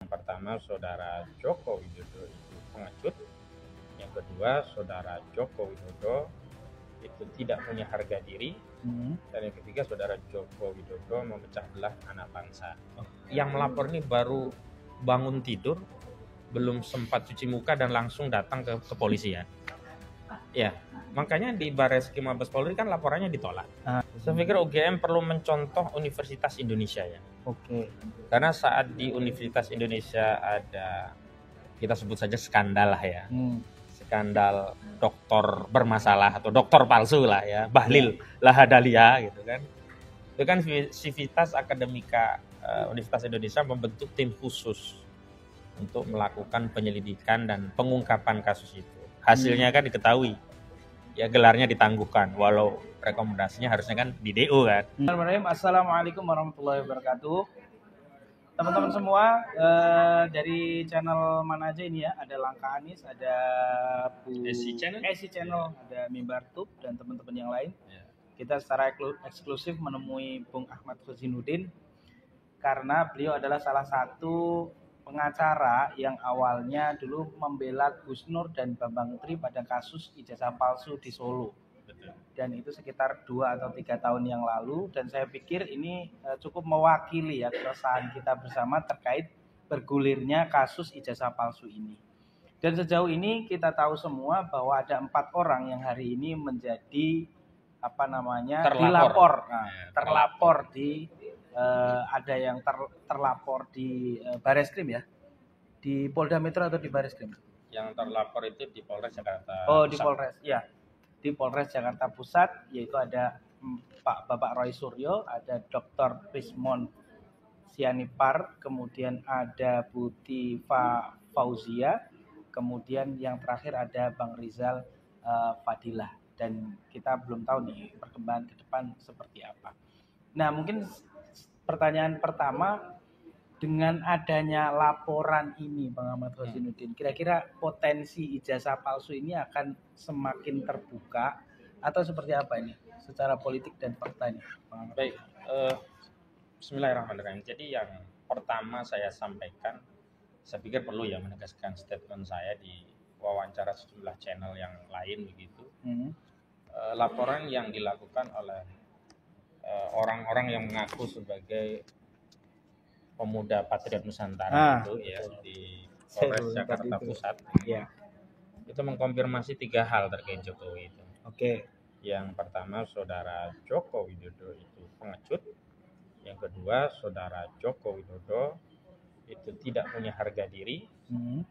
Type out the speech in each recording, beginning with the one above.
pertama, Saudara Joko Widodo itu pengecut. Yang kedua, Saudara Joko Widodo itu tidak punya harga diri. Dan yang ketiga, Saudara Joko Widodo memecah belah anak bangsa. Yang melapor ini baru bangun tidur, belum sempat cuci muka dan langsung datang ke kepolisian. Ya, makanya di Barreskrim Mabes Polri kan laporannya ditolak. Saya pikir UGM perlu mencontoh Universitas Indonesia ya. Oke. Karena saat di Universitas Indonesia ada, kita sebut saja skandal lah ya. Skandal dokter bermasalah atau dokter palsu lah ya, Bahlil Lahadalia gitu kan. Itu kan Civitas Akademika Universitas Indonesia membentuk tim khusus untuk melakukan penyelidikan dan pengungkapan kasus itu. Hasilnya kan diketahui, ya gelarnya ditangguhkan, walau rekomendasinya harusnya kan di DO kan. Assalamualaikum warahmatullahi wabarakatuh. Teman-teman semua, dari channel mana aja ini ya? Ada Langkah Anis, ada SC Channel, ada Mimbar Tube dan teman-teman yang lain. Kita secara eksklusif menemui Bung Ahmad Husinuddin karena beliau adalah salah satu pengacara yang awalnya dulu membela Gus Nur dan Bambang Tri pada kasus ijazah palsu di Solo. Dan itu sekitar 2 atau 3 tahun yang lalu, dan saya pikir ini cukup mewakili ya keresahan kita bersama terkait bergulirnya kasus ijazah palsu ini. Dan sejauh ini kita tahu semua bahwa ada 4 orang yang hari ini menjadi terlapor di ada yang terlapor di Barreskrim ya, di Polda Metro atau di Barreskrim? Yang terlapor itu di Polres Jakarta. Di Polres ya, di Polres Jakarta Pusat, yaitu ada Bapak Roy Suryo, ada Dr. Prismon Sianipar, kemudian ada Bu Tifa Fauzia, kemudian yang terakhir ada Bang Rizal Fadilah. Dan kita belum tahu nih perkembangan ke depan seperti apa. Nah, mungkin pertanyaan pertama, dengan adanya laporan ini Bang Ahmad Husinuddin, kira-kira potensi ijazah palsu ini akan semakin terbuka atau seperti apa ini secara politik dan fakta ini? Baik, Bismillahirrahmanirrahim. Jadi yang pertama saya sampaikan, saya pikir perlu ya menegaskan statement saya di wawancara sejumlah channel yang lain begitu. Laporan yang dilakukan oleh orang-orang yang mengaku sebagai pemuda Patriot Nusantara itu ya di Polres Jakarta Pusat itu mengkonfirmasi 3 hal terkait Jokowi itu. Yang pertama, Saudara Joko Widodo itu pengecut. Yang kedua, Saudara Joko Widodo itu tidak punya harga diri.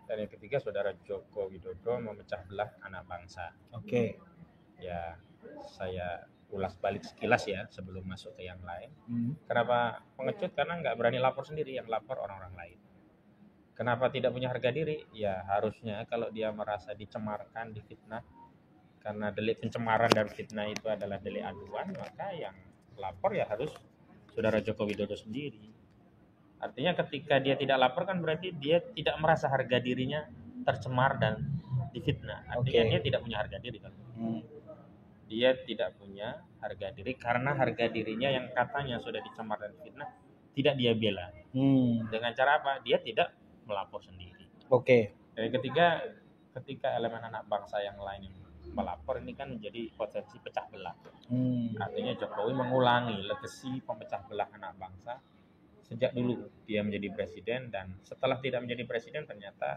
Dan yang ketiga, Saudara Joko Widodo memecah belah anak bangsa. Ya, saya ulas balik sekilas ya sebelum masuk ke yang lain. Kenapa pengecut? Karena nggak berani lapor sendiri, yang lapor orang-orang lain. Kenapa tidak punya harga diri? Ya harusnya kalau dia merasa dicemarkan, difitnah, karena delik pencemaran dan fitnah itu adalah delik aduan, maka yang lapor ya harus Saudara Joko Widodo sendiri. Artinya ketika dia tidak lapor kan berarti dia tidak merasa harga dirinya tercemar dan difitnah. Artinya dia tidak punya harga diri kan. Dia tidak punya harga diri karena harga dirinya yang katanya sudah dicemar dan fitnah tidak dia bela. Dengan cara apa? Dia tidak melapor sendiri. Dan ketiga, ketika elemen anak bangsa yang lain yang melapor, ini kan menjadi potensi pecah belah. Artinya Jokowi mengulangi legasi pemecah belah anak bangsa sejak dulu dia menjadi presiden, dan setelah tidak menjadi presiden ternyata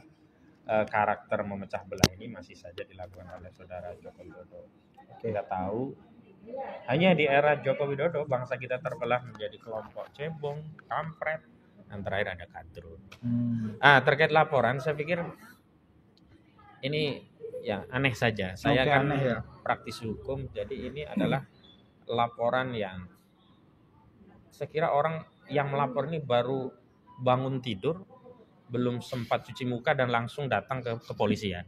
karakter memecah belah ini masih saja dilakukan oleh Saudara Joko Widodo. Kita tahu hanya di era Joko Widodo bangsa kita terbelah menjadi kelompok cebong, kampret, dan terakhir ada kadrun. Terkait laporan, saya pikir ini ya aneh saja. Saya kan praktisi hukum, jadi ini adalah laporan yang saya kira orang yang melapor ini baru bangun tidur, belum sempat cuci muka dan langsung datang ke kepolisian.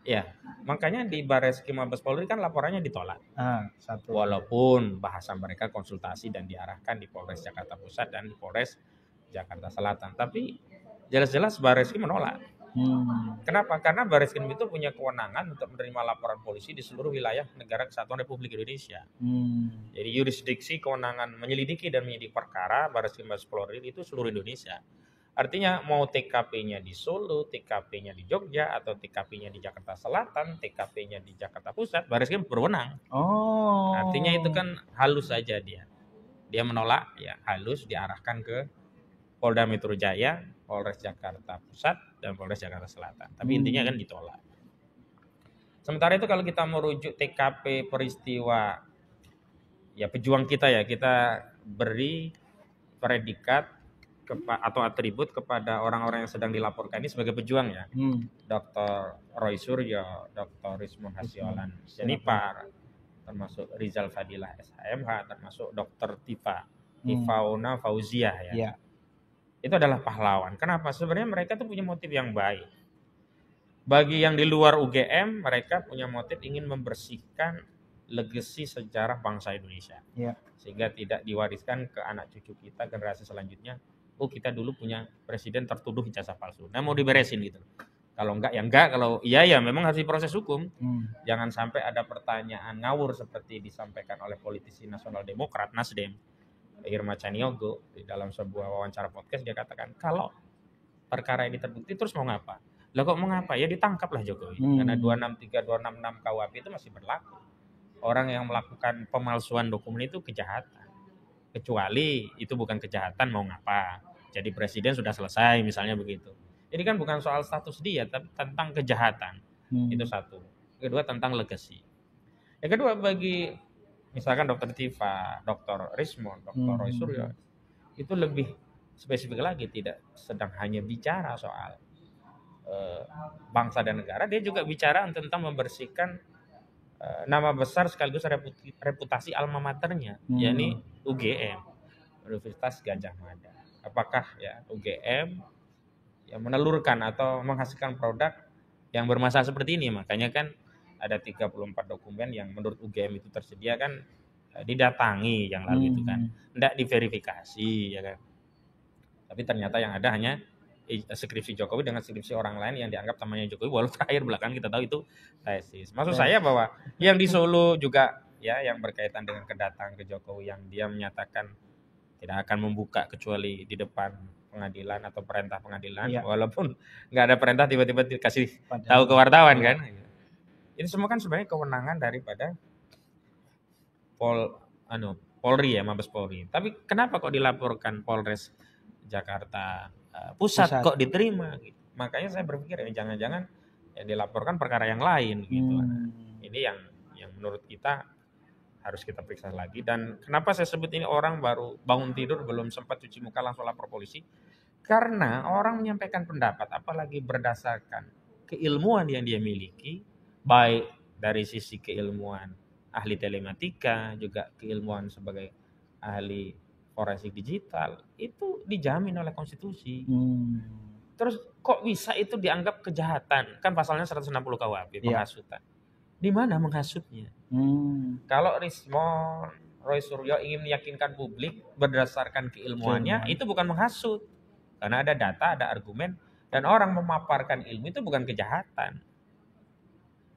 Ya, makanya di Barreskrim Mabes Polri kan laporannya ditolak. Walaupun bahasa mereka konsultasi dan diarahkan di Polres Jakarta Pusat dan di Polres Jakarta Selatan, tapi jelas-jelas Barreskrim menolak. Kenapa? Karena Barreskrim itu punya kewenangan untuk menerima laporan polisi di seluruh wilayah Negara Kesatuan Republik Indonesia. Jadi yurisdiksi kewenangan menyelidiki dan menyidik perkara Barreskrim Mabes Polri itu seluruh Indonesia. Artinya mau TKP-nya di Solo, TKP-nya di Jogja, atau TKP-nya di Jakarta Selatan, TKP-nya di Jakarta Pusat, Baris Krim berwenang. Oh. Artinya itu kan halus saja dia. Dia menolak, ya halus diarahkan ke Polda Metro Jaya, Polres Jakarta Pusat, dan Polres Jakarta Selatan. Tapi intinya kan ditolak. Sementara itu kalau kita merujuk TKP peristiwa, ya pejuang kita ya, kita beri predikat atau atribut kepada orang-orang yang sedang dilaporkan ini sebagai pejuang ya. Dr. Roy Suryo, Dr. Rismon Hasiolan Sianipar, termasuk Rizal Fadilah SHMH, termasuk Dr. Tifauna Fauziah ya. Itu adalah pahlawan. Kenapa? Sebenarnya mereka tuh punya motif yang baik. Bagi yang di luar UGM, mereka punya motif ingin membersihkan legasi sejarah bangsa Indonesia. Sehingga tidak diwariskan ke anak cucu kita, generasi selanjutnya. Oh, kita dulu punya presiden tertuduh ijazah palsu. Nah, mau diberesin gitu. Kalau enggak ya enggak, kalau iya ya memang harus diproses hukum. Jangan sampai ada pertanyaan ngawur seperti disampaikan oleh politisi Nasional Demokrat Nasdem, Irma Caniago, di dalam sebuah wawancara podcast dia katakan, kalau perkara ini terbukti terus mau ngapa? Lah kok mau ngapa? Ya ditangkaplah Jokowi. Karena 263, 266 KUHP itu masih berlaku. Orang yang melakukan pemalsuan dokumen itu kejahatan. Kecuali itu bukan kejahatan mau ngapa. Jadi presiden sudah selesai misalnya begitu. Ini kan bukan soal status dia, tapi tentang kejahatan. Itu satu. Kedua tentang legacy. Yang kedua bagi misalkan Dr. Tifa, Dr. Rismon, Dr. Roy Suryo, itu lebih spesifik lagi, tidak sedang hanya bicara soal bangsa dan negara, dia juga bicara tentang membersihkan nama besar sekaligus reputasi alma maternya, yakni UGM, Universitas Gadjah Mada. Apakah ya UGM yang menelurkan atau menghasilkan produk yang bermasalah seperti ini? Makanya kan ada 34 dokumen yang menurut UGM itu tersedia kan didatangi yang lalu itu kan, tidak diverifikasi ya kan. Tapi ternyata yang ada hanya skripsi Jokowi dengan skripsi orang lain yang dianggap temannya Jokowi, walau terakhir belakang kita tahu itu tesis. Maksud saya bahwa yang di Solo juga ya yang berkaitan dengan kedatangan ke Jokowi yang dia menyatakan tidak akan membuka kecuali di depan pengadilan atau perintah pengadilan, walaupun nggak ada perintah tiba-tiba dikasih tahu ke wartawan kan. Ini semua kan sebenarnya kewenangan daripada Polri ya, Mabes Polri. Tapi kenapa kok dilaporkan Polres Jakarta Pusat kok diterima gitu. Makanya saya berpikir ya jangan-jangan yang dilaporkan perkara yang lain gitu. Ini yang menurut kita harus kita periksa lagi. Dan kenapa saya sebut ini orang baru bangun tidur belum sempat cuci muka langsung lapor polisi? Karena orang menyampaikan pendapat apalagi berdasarkan keilmuan yang dia miliki, baik dari sisi keilmuan ahli telematika, juga keilmuan sebagai ahli forensik digital, itu dijamin oleh konstitusi. Terus kok bisa itu dianggap kejahatan? Kan pasalnya 160 KUHP penghasutan. Di mana menghasutnya? Kalau Rismon, Roy Suryo ingin meyakinkan publik berdasarkan keilmuannya, itu bukan menghasut. Karena ada data, ada argumen, dan orang memaparkan ilmu itu bukan kejahatan.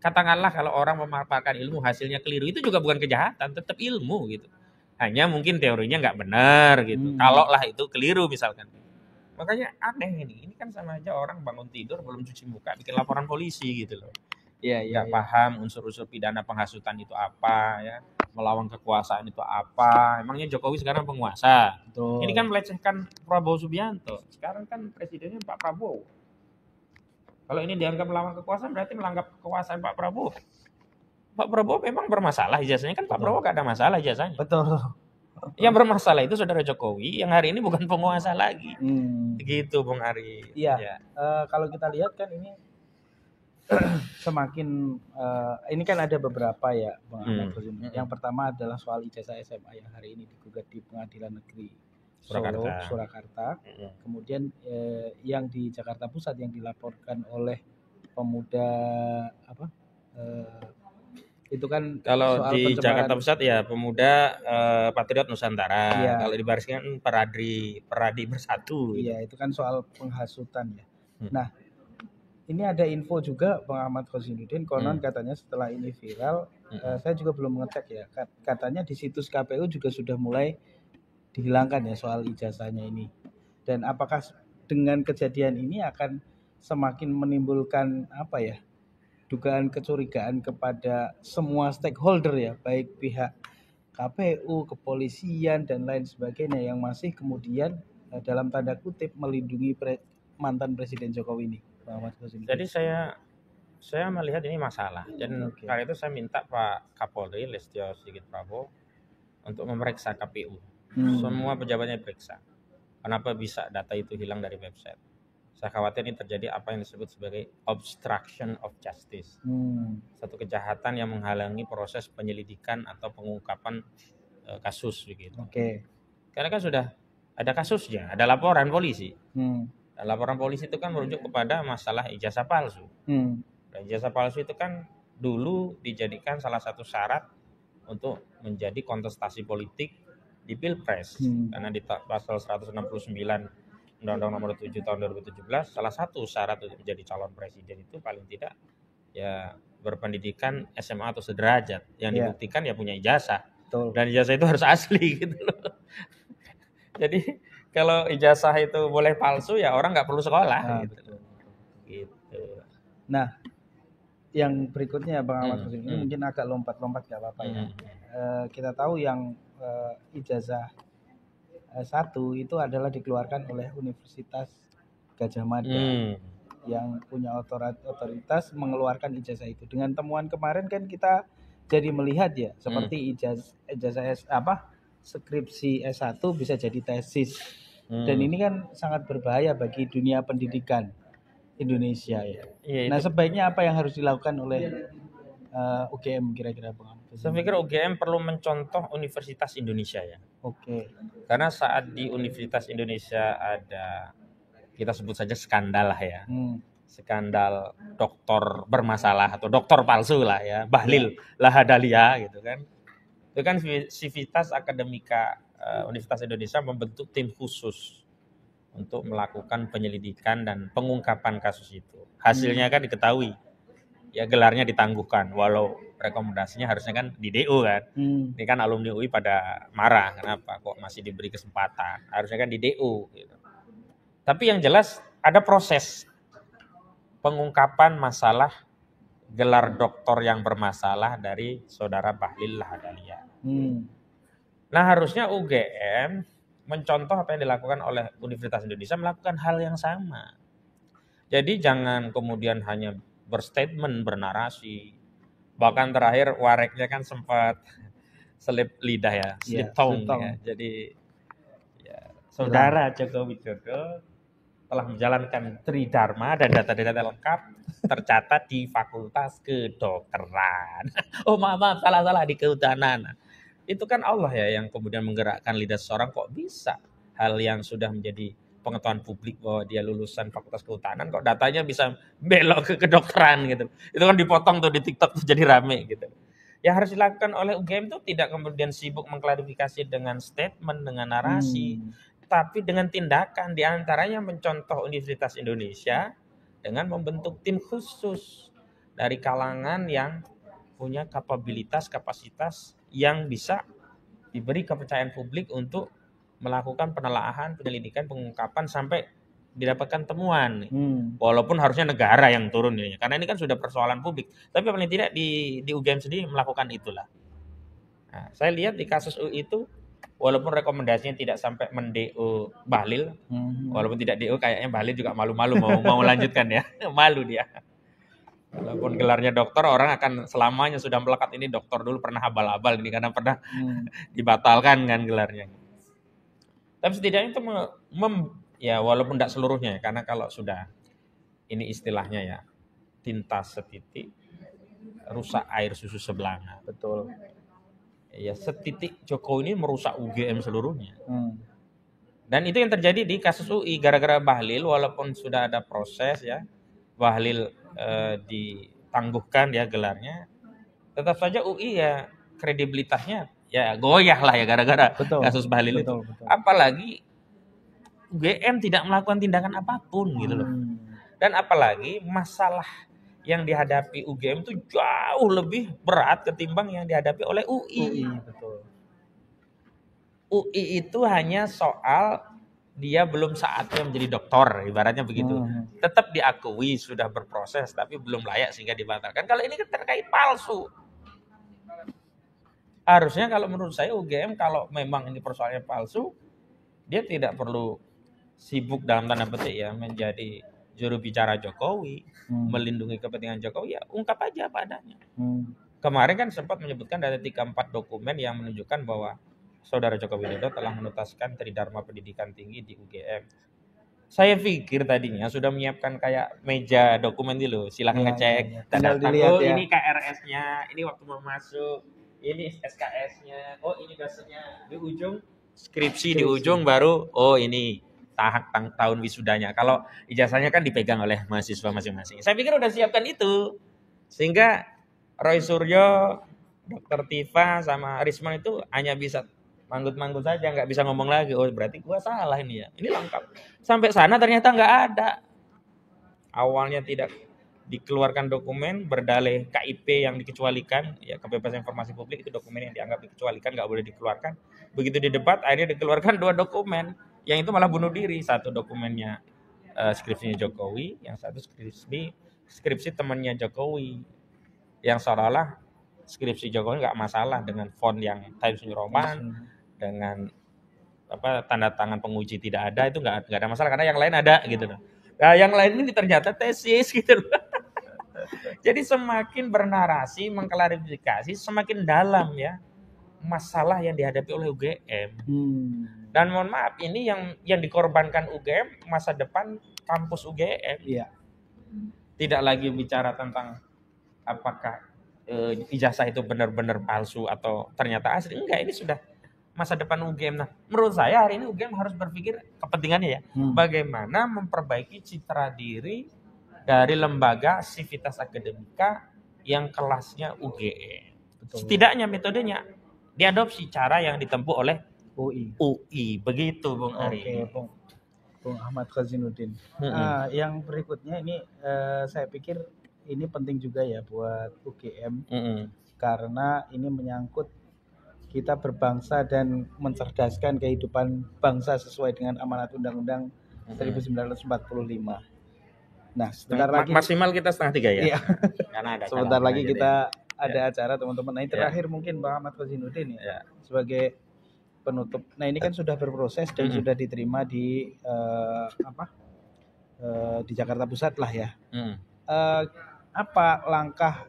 Katakanlah kalau orang memaparkan ilmu hasilnya keliru, itu juga bukan kejahatan, tetap ilmu gitu. Hanya mungkin teorinya nggak benar gitu. Kalau lah itu keliru misalkan. Makanya aneh ini kan sama aja orang bangun tidur belum cuci muka bikin laporan polisi gitu loh. Nggak paham unsur-unsur pidana penghasutan itu apa ya, melawan kekuasaan itu apa. Emangnya Jokowi sekarang penguasa. Betul. Ini kan melecehkan Prabowo Subianto. Sekarang kan presidennya Pak Prabowo. Kalau ini dianggap melawan kekuasaan berarti melanggar kekuasaan Pak Prabowo. Pak Prabowo memang bermasalah ijazahnya, kan Pak Prabowo gak ada masalah ijazahnya. Betul. Yang bermasalah itu saudara Jokowi yang hari ini bukan penguasa lagi. Gitu Bung Ari. Iya. Kalau kita lihat kan ini semakin ini kan ada beberapa ya Bung Ahmad. Yang pertama adalah soal ijazah SMA yang hari ini digugat di Pengadilan Negeri Surakarta. Kemudian yang di Jakarta Pusat yang dilaporkan oleh pemuda itu kan kalau di Jakarta Pusat ya pemuda Patriot Nusantara. Kalau di Baris Krim Peradi Bersatu. Iya, itu kan soal penghasutan ya. Nah, ini ada info juga Bang Ahmad Khosinuddin, konon katanya setelah ini viral, saya juga belum mengecek ya. Katanya di situs KPU juga sudah mulai dihilangkan ya soal ijazahnya ini. Dan apakah dengan kejadian ini akan semakin menimbulkan apa ya, dugaan kecurigaan kepada semua stakeholder ya, baik pihak KPU, kepolisian dan lain sebagainya yang masih kemudian dalam tanda kutip melindungi mantan Presiden Jokowi ini. Jadi saya melihat ini masalah, dan karena itu saya minta Pak Kapolri Listio Sigit Prabowo untuk memeriksa KPU. Semua pejabatnya diperiksa. Kenapa bisa data itu hilang dari website? Saya khawatir ini terjadi apa yang disebut sebagai obstruction of justice. Satu kejahatan yang menghalangi proses penyelidikan atau pengungkapan kasus begitu. Karena kan sudah ada kasusnya, ada laporan polisi. Dan laporan polisi itu kan merujuk kepada masalah ijazah palsu. Dan ijazah palsu itu kan dulu dijadikan salah satu syarat untuk menjadi kontestasi politik di Pilpres. Karena di pasal 169 Undang-Undang Nomor 7 Tahun 2017, salah satu syarat untuk menjadi calon presiden itu paling tidak ya berpendidikan SMA atau sederajat, yang dibuktikan ya punya ijazah. Dan ijazah itu harus asli gitu loh. Jadi kalau ijazah itu boleh palsu ya orang nggak perlu sekolah gitu. Nah, yang berikutnya Bang Ahmad ini mungkin agak lompat-lompat nggak apa-apa ya. Kita tahu yang ijazah S1 itu adalah dikeluarkan oleh Universitas Gadjah Mada yang punya otoritas mengeluarkan ijazah itu. Dengan temuan kemarin kan kita jadi melihat ya, seperti ijazah skripsi S1 bisa jadi tesis. Dan ini kan sangat berbahaya bagi dunia pendidikan Indonesia ya. Nah, sebaiknya apa yang harus dilakukan oleh UGM kira-kira Bang? Saya pikir UGM perlu mencontoh Universitas Indonesia ya. Karena saat di Universitas Indonesia ada, kita sebut saja skandal lah ya. Skandal doktor bermasalah atau doktor palsu lah ya, Bahlil Lahadalia gitu kan. Itu kan Sivitas Akademika Universitas Indonesia membentuk tim khusus untuk melakukan penyelidikan dan pengungkapan kasus itu. Hasilnya kan diketahui. Ya gelarnya ditangguhkan, walau rekomendasinya harusnya kan di DU kan. Ini kan alumni UI pada marah, kenapa kok masih diberi kesempatan, harusnya kan di DU gitu. Tapi yang jelas ada proses pengungkapan masalah gelar doktor yang bermasalah dari saudara Bahlil Lahadalia. Nah, harusnya UGM mencontoh apa yang dilakukan oleh Universitas Indonesia, melakukan hal yang sama. Jadi jangan kemudian hanya berstatement, bernarasi. Bahkan terakhir wareknya kan sempat selip lidah ya, slip tongue ya. Jadi ya, saudara Joko Widodo telah menjalankan tridharma dan data-data lengkap tercatat di Fakultas Kedokteran. Oh maaf, salah di Kehutanan. Itu kan Allah ya yang kemudian menggerakkan lidah seseorang, kok bisa hal yang sudah menjadi pengetahuan publik bahwa dia lulusan Fakultas Kehutanan kok datanya bisa belok ke kedokteran gitu. Itu kan dipotong tuh di TikTok tuh jadi rame gitu. Yang harus dilakukan oleh UGM itu tidak kemudian sibuk mengklarifikasi dengan statement, dengan narasi, tapi dengan tindakan, diantaranya mencontoh Universitas Indonesia dengan membentuk tim khusus dari kalangan yang punya kapasitas yang bisa diberi kepercayaan publik untuk melakukan penelaahan, penyelidikan, pengungkapan sampai didapatkan temuan. Walaupun harusnya negara yang turun ya, karena ini kan sudah persoalan publik. Tapi paling tidak di UGM sendiri melakukan itulah. Nah, saya lihat di kasus UI itu walaupun rekomendasinya tidak sampai men-DO Bahlil, walaupun tidak DO kayaknya Bahlil juga malu-malu mau melanjutkan ya. Malu dia. Walaupun gelarnya dokter, orang akan selamanya sudah melekat ini dokter dulu pernah abal-abal ini karena pernah dibatalkan kan gelarnya. Tapi setidaknya itu ya walaupun tidak seluruhnya ya, karena kalau sudah ini istilahnya ya tinta setitik rusak air susu sebelanga. Betul. Ya setitik Jokowi ini merusak UGM seluruhnya. Dan itu yang terjadi di kasus UI gara-gara Bahlil, walaupun sudah ada proses ya, Bahlil ditangguhkan ya gelarnya, tetap saja UI ya kredibilitasnya ya goyah lah ya gara-gara kasus Bahlil itu. Apalagi UGM tidak melakukan tindakan apapun gitu loh. Dan apalagi masalah yang dihadapi UGM itu jauh lebih berat ketimbang yang dihadapi oleh UI. UI itu hanya soal dia belum saatnya menjadi doktor, ibaratnya begitu. Tetap diakui sudah berproses, tapi belum layak sehingga dibatalkan. Kalau ini kan terkait palsu. Harusnya kalau menurut saya UGM kalau memang ini persoalannya palsu, dia tidak perlu sibuk dalam tanda petik ya menjadi juru bicara Jokowi, melindungi kepentingan Jokowi, ya ungkap aja apa adanya. Kemarin kan sempat menyebutkan ada 3-4 dokumen yang menunjukkan bahwa Saudara Joko Widodo telah menuntaskan Tridharma Pendidikan Tinggi di UGM. Saya pikir tadinya sudah menyiapkan kayak meja dokumen dulu, silahkan ngecek. Tinggal dilihat oh, ya. Ini KRS-nya, ini waktu mau masuk, ini SKS-nya, oh ini dasarnya di ujung, skripsi di ujung baru, oh ini tahun wisudanya. Kalau ijazahnya kan dipegang oleh mahasiswa masing-masing. Saya pikir udah siapkan itu, sehingga Roy Suryo, Dr. Tifa sama Risman itu hanya bisa manggut-manggut saja, nggak bisa ngomong lagi. Oh berarti gua salah ini ya. Ini lengkap. Sampai sana ternyata nggak ada. Awalnya tidak dikeluarkan dokumen berdalih KIP yang dikecualikan, ya kebebasan informasi publik itu dokumen yang dianggap dikecualikan, nggak boleh dikeluarkan. Begitu di debat akhirnya dikeluarkan 2 dokumen, yang itu malah bunuh diri. Satu dokumennya skripsinya Jokowi, yang satu skripsi temannya Jokowi, yang seolah-olah skripsi Jokowi nggak masalah dengan font yang Times New Roman, dengan tanda tangan penguji tidak ada, itu nggak ada masalah karena yang lain ada gitu loh. Nah, yang lain ini ternyata tesis gitu loh. Jadi semakin bernarasi, mengklarifikasi, semakin dalam ya masalah yang dihadapi oleh UGM. Dan mohon maaf, ini yang dikorbankan UGM masa depan kampus UGM. Iya. Tidak lagi bicara tentang apakah ijazah itu benar-benar palsu atau ternyata asli. Enggak, ini sudah masa depan UGM. Nah, menurut saya hari ini UGM harus berpikir kepentingannya ya. Bagaimana memperbaiki citra diri dari lembaga sivitas akademika yang kelasnya UGM. Betul. Setidaknya metodenya diadopsi cara yang ditempuh oleh UI. Begitu Bung Ari. Oke, Bung Ahmad Khazinuddin. Yang berikutnya ini saya pikir ini penting juga ya buat UGM. Karena ini menyangkut kita berbangsa dan mencerdaskan kehidupan bangsa sesuai dengan amanat Undang-Undang 1945. Nah, sebentar lagi maksimal kita 2:30 ya. Iya. Karena ada sebentar lagi kita ada acara teman-teman. Nah, ini terakhir mungkin Bang Ahmad Khazinuddin ya. Sebagai penutup. Nah, ini kan sudah berproses dan sudah diterima di di Jakarta Pusat lah ya. Apa langkah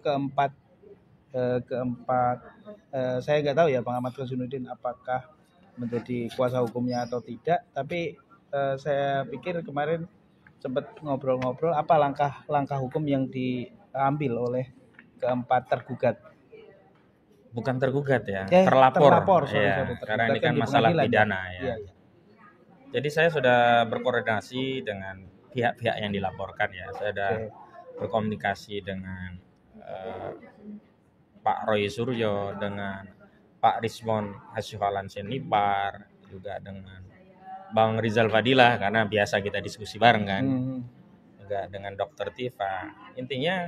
keempat saya nggak tahu ya Bang Ahmad Khazinuddin apakah menjadi kuasa hukumnya atau tidak, tapi saya pikir kemarin sempat ngobrol-ngobrol apa langkah hukum yang diambil oleh keempat tergugat. Bukan tergugat ya, terlapor. Sorry, karena ini kan masalah pidana ya. Jadi saya sudah berkoordinasi dengan pihak-pihak yang dilaporkan ya. Saya sudah berkomunikasi dengan Pak Roy Suryo, dengan Pak Rismon Hasyiholan Senipar, juga dengan Bang Rizal Fadilah karena biasa kita diskusi bareng kan, juga dengan Dr. Tifa. Intinya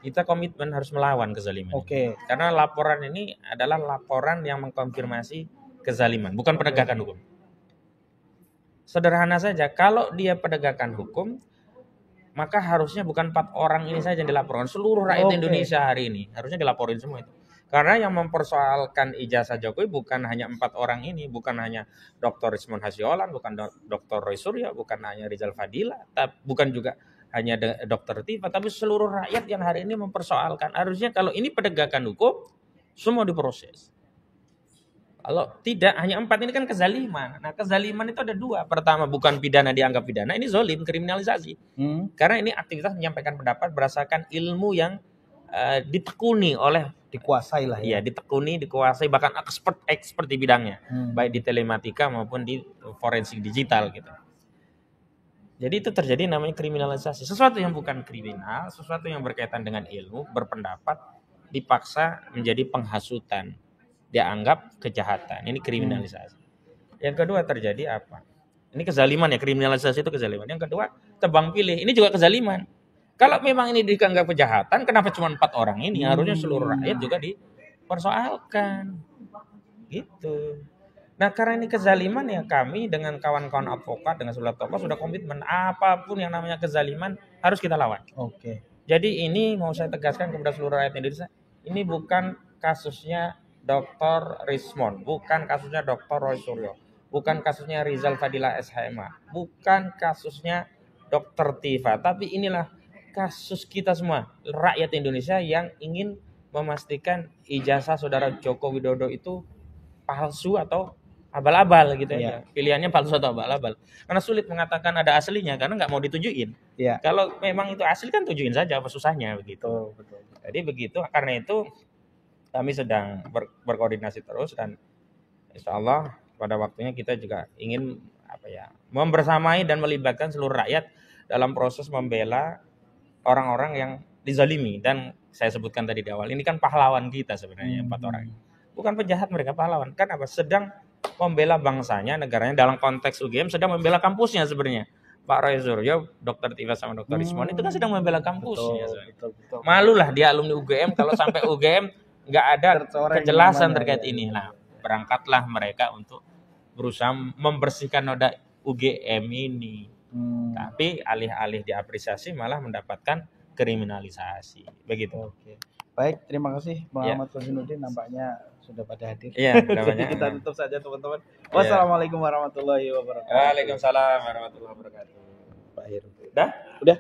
kita komitmen harus melawan kezaliman. Karena laporan ini adalah laporan yang mengkonfirmasi kezaliman, bukan penegakan hukum. Sederhana saja, kalau dia penegakan hukum, maka harusnya bukan 4 orang ini saja yang dilaporkan, seluruh rakyat Indonesia hari ini harusnya dilaporin semua itu. Karena yang mempersoalkan ijazah Jokowi bukan hanya 4 orang ini, bukan hanya Dr. Rismon Hasyiholan, bukan Dr. Roy Suryo, bukan hanya Rizal Fadilah, bukan juga hanya Dr. Tifa, tapi seluruh rakyat yang hari ini mempersoalkan. Harusnya kalau ini penegakan hukum, semua diproses. Kalau tidak, hanya 4 ini kan kezaliman. Nah, kezaliman itu ada 2. Pertama, bukan pidana dianggap pidana, ini zolim, kriminalisasi. Karena ini aktivitas menyampaikan pendapat berdasarkan ilmu yang ditekuni oleh, dikuasai lah ya. Iya, ditekuni, dikuasai, bahkan expert di bidangnya. Baik di telematika maupun di forensik digital gitu. Jadi itu terjadi namanya kriminalisasi. Sesuatu yang bukan kriminal, sesuatu yang berkaitan dengan ilmu, berpendapat, dipaksa menjadi penghasutan. Dianggap kejahatan. Ini kriminalisasi. Yang kedua terjadi apa? Ini kezaliman ya, kriminalisasi itu kezaliman. Yang kedua, tebang pilih. Ini juga kezaliman. Kalau memang ini dianggap kejahatan, kenapa cuma 4 orang ini? Harusnya seluruh rakyat juga dipersoalkan. Gitu. Nah, karena ini kezaliman ya, kami dengan kawan-kawan advokat dengan seluruh tokoh sudah komitmen apapun yang namanya kezaliman harus kita lawan. Oke. Jadi ini mau saya tegaskan kepada seluruh rakyat Indonesia, ini bukan kasusnya Dr. Rismond, bukan kasusnya Dr. Roy Suryo, bukan kasusnya Rizal Fadila SHMA, bukan kasusnya Dr. Tifa, tapi inilah kasus kita semua, rakyat Indonesia yang ingin memastikan ijazah saudara Joko Widodo itu palsu atau abal-abal gitu Iya. aja. Pilihannya palsu atau abal-abal. Karena sulit mengatakan ada aslinya karena nggak mau ditunjukin. Iya. Kalau memang itu asli kan tunjukin saja, apa susahnya begitu. Betul. Jadi begitu, karena itu kami sedang berkoordinasi terus dan insya Allah pada waktunya kita juga ingin membersamai dan melibatkan seluruh rakyat dalam proses membela orang-orang yang dizalimi. Dan saya sebutkan tadi di awal, ini kan pahlawan kita sebenarnya 4 orang. Bukan penjahat, mereka pahlawan. Kan apa? Sedang membela bangsanya, negaranya, dalam konteks UGM sedang membela kampusnya sebenarnya. Pak Roy Suryo, Dr. Tifa sama Dr. Rismond itu kan sedang membela kampusnya. Betul. Malulah dia alumni UGM kalau sampai UGM nggak ada kejelasan terkait ini. Nah, berangkatlah mereka untuk berusaha membersihkan noda UGM ini. Tapi alih-alih diapresiasi malah mendapatkan kriminalisasi. Begitu. Oke. Baik, terima kasih Muhammad Kosinuddin, nampaknya sudah pada hadir. Iya, jadi kita tutup saja teman-teman. Wassalamualaikum warahmatullahi wabarakatuh. Waalaikumsalam warahmatullahi wabarakatuh. Pak Heru. Udah? Udah.